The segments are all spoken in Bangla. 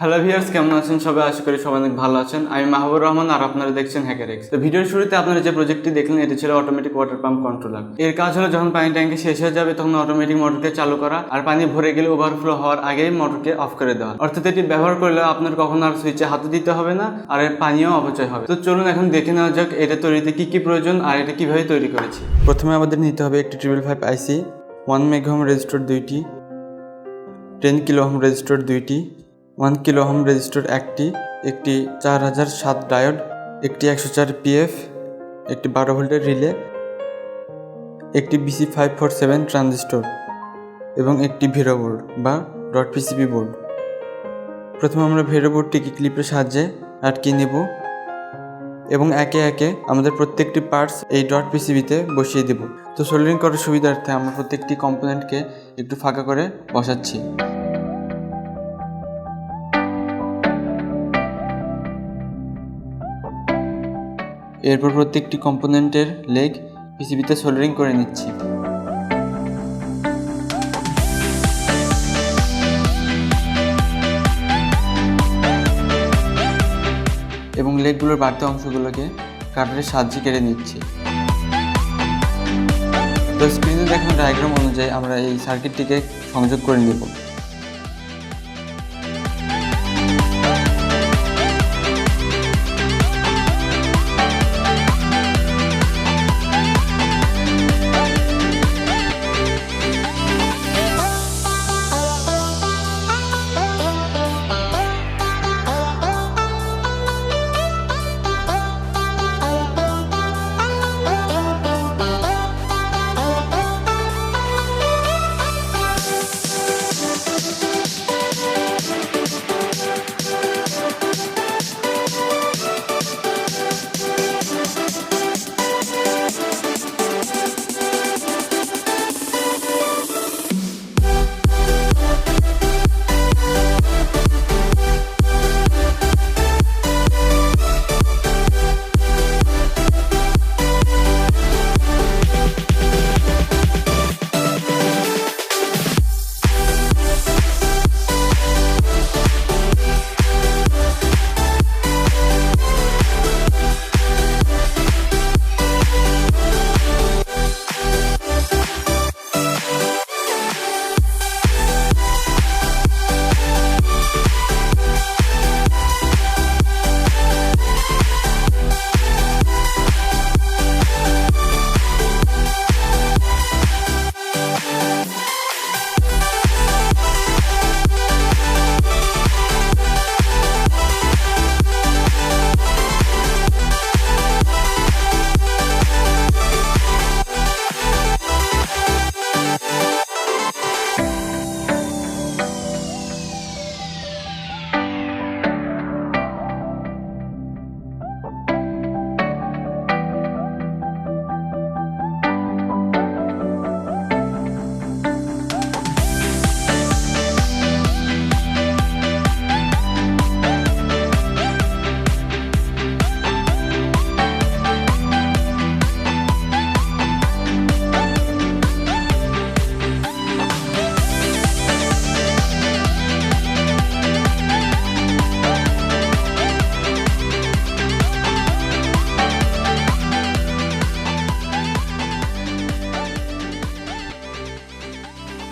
হ্যালো ভিউয়ার্স, কেমন আছেন সবাই? আশা করি সবাই অনেক ভালো আছেন। আমি মাহবুবুর রহমান আর আপনারা দেখছেন HackerX। তো ভিডিওর শুরুতে আপনারা যে প্রজেক্টটি দেখলেন এটি ছিল অটোমেটিক ওয়াটার পাম্প কন্ট্রোলার। এর কাজ হলো যখন পানি ট্যাঙ্কি শেষ হয়ে যাবে তখন অটোমেটিক মোটরকে চালু করা আর পানি ভরে গেলে ওভারফ্লো হওয়ার আগেই মোটরকে অফ করে দেওয়া। অর্থাৎ এটি ব্যবহার করলে আপনার কখনো আর সুইচে হাতে দিতে হবে না আর এর পানিও অপচয় হবে। তো চলুন এখন দেখে নেওয়া যাক এটা তৈরিতে কি কি প্রয়োজন আর এটা কিভাবে তৈরি করেছি। প্রথমে আমাদের নিতে হবে একটি 555 আইসি, 1 মেগাওহম রেজিস্টর 2টি, 10 কিলোওহম রেজিস্টর 2টি, 1 কিলোওহম রেজিস্টর একটি 4007 ডায়োড, একটি 104 পিএফ, একটি 12 ভোল্টের রিলে, একটি BC547 ট্রানজিস্টর এবং একটি ভেরো বোর্ড বা ডট পিসিবি বোর্ড। প্রথমে আমরা ভেরো বোর্ডটিকে ক্লিপের সাহায্যে আটকিয়ে নেব এবং একে একে আমাদের প্রত্যেকটি পার্টস এই ডট পিসিবিতে বসিয়ে দেব। তো সোল্ডারিং করার সুবিধার্থে আমরা প্রত্যেকটি কম্পোনেন্টকে একটু ফাঁকা করে বসাচ্ছি। এরপর প্রত্যেকটি কম্পোনেন্টের লেগ পিসিবিতে সোল্ডারিং করে নিচ্ছি। এবং লেগগুলোর বাড়তি অংশগুলোকে কাটারের সাহায্যে কেটে নিচ্ছি। তো স্ক্রিনে দেখানো ডায়াগ্রাম অনুযায়ী আমরা এই সার্কিটটিকে সংযোগ করে নেব।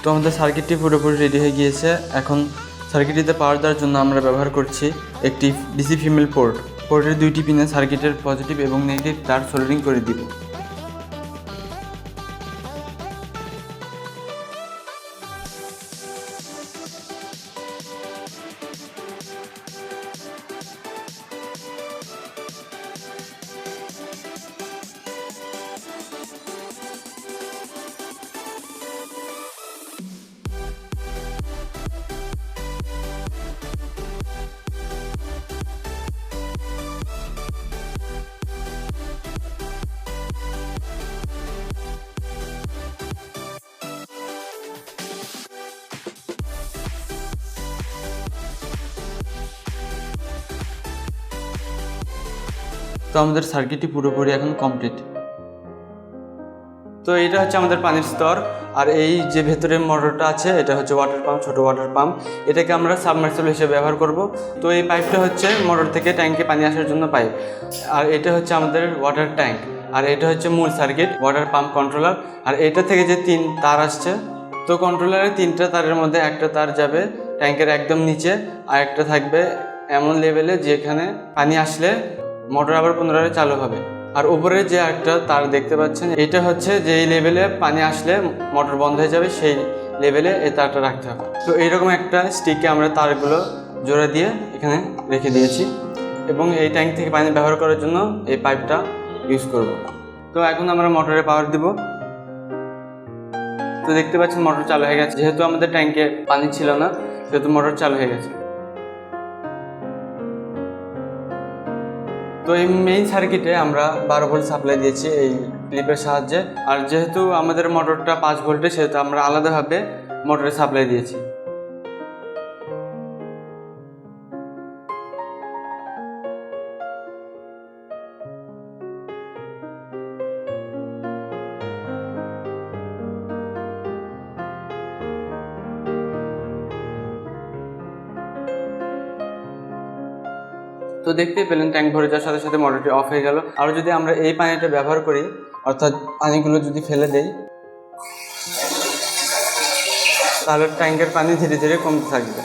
তো আমাদের সার্কিটটি পুরোপুরি রেডি হয়ে গিয়েছে। এখন সার্কিটটিতে পাওয়ার দেওয়ার জন্য আমরা ব্যবহার করছি একটি ডিসি ফিমেল পোর্টের 2টি পিনে সার্কিটের পজিটিভ এবং নেগেটিভ তার সোল্ডারিং করে দিব। তো আমাদের সার্কিটটি পুরোপুরি এখন কমপ্লিট। তো এটা হচ্ছে আমাদের পানির স্তর। আর এই যে ভেতরে মোটরটা আছে এটা হচ্ছে ওয়াটার পাম্প, ছোট ওয়াটার পাম্প। এটাকে আমরা সাবমার্সিবল হিসেবে ব্যবহার করব। তো এই পাইপটা হচ্ছে মোটর থেকে ট্যাঙ্কে পানি আসার জন্য পাইপ, আর এটা হচ্ছে আমাদের ওয়াটার ট্যাঙ্ক, আর এটা হচ্ছে মূল সার্কিট ওয়াটার পাম্প কন্ট্রোলার। আর এটা থেকে যে 3 তার আসছে, তো কন্ট্রোলারের 3টা তারের মধ্যে একটা তার যাবে ট্যাঙ্কের একদম নিচে, আর একটা থাকবে এমন লেভেলে যেখানে পানি আসলে মোটর আবার পুনরায় চালু হবে। আর উপরে যে একটা তার দেখতে পাচ্ছেন, এটা হচ্ছে যেই লেভেলে পানি আসলে মোটর বন্ধ হয়ে যাবে সেই লেভেলে এই তারটা রাখতে হবে। তো এইরকম একটা স্টিকে আমরা তারগুলো জোড়া দিয়ে এখানে রেখে দিয়েছি, এবং এই ট্যাঙ্ক থেকে পানি ব্যবহার করার জন্য এই পাইপটা ইউজ করব। তো এখন আমরা মোটরে পাওয়ার দিব। তো দেখতে পাচ্ছেন মোটর চালু হয়ে গেছে, যেহেতু আমাদের ট্যাঙ্কে পানি ছিল না সেহেতু মোটর চালু হয়ে গেছে। তো এই মেইন সার্কিটে আমরা 12 ভোল্ট সাপ্লাই দিয়েছি এই ক্লিপের সাহায্যে। আর যেহেতু আমাদের মোটরটা 5 ভোল্টে সেহেতু আমরা আলাদাভাবে মোটরে সাপ্লাই দিয়েছি। তো দেখতেই পেলেন ট্যাঙ্ক ভরে যাওয়ার সাথে সাথে মোটরটি অফ হয়ে গেল। আর যদি আমরা এই পানিটা ব্যবহার করি, অর্থাৎ পানিগুলো যদি ফেলে দেই, তাহলে ট্যাঙ্কের পানি ধীরে ধীরে কমতে থাকবে।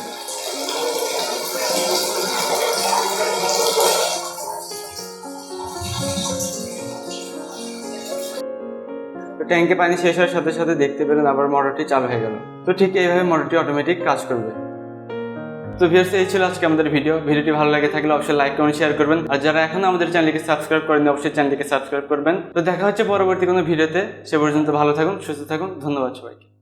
তো ট্যাঙ্কে পানি শেষ হওয়ার সাথে সাথে দেখতে পেলেন আবার মোটরটি চালু হয়ে গেল। তো ঠিক এইভাবে মোটরটি অটোমেটিক কাজ করবে। তো ভিউয়ার্স, এই ছিল আজকে আমাদের ভিডিওটি ভালো লাগে থাকলে অবশ্যই লাইক কমেন্ট শেয়ার করবেন, আর যারা এখনো আমাদের চ্যানেলকে সাবস্ক্রাইব করেননি অবশ্যই চ্যানেলটিকে সাবস্ক্রাইব করবেন। তো দেখা হচ্ছে পরবর্তী কোনো ভিডিওতে, সে পর্যন্ত ভালো থাকুন, সুস্থ থাকুন, ধন্যবাদ সবাইকে।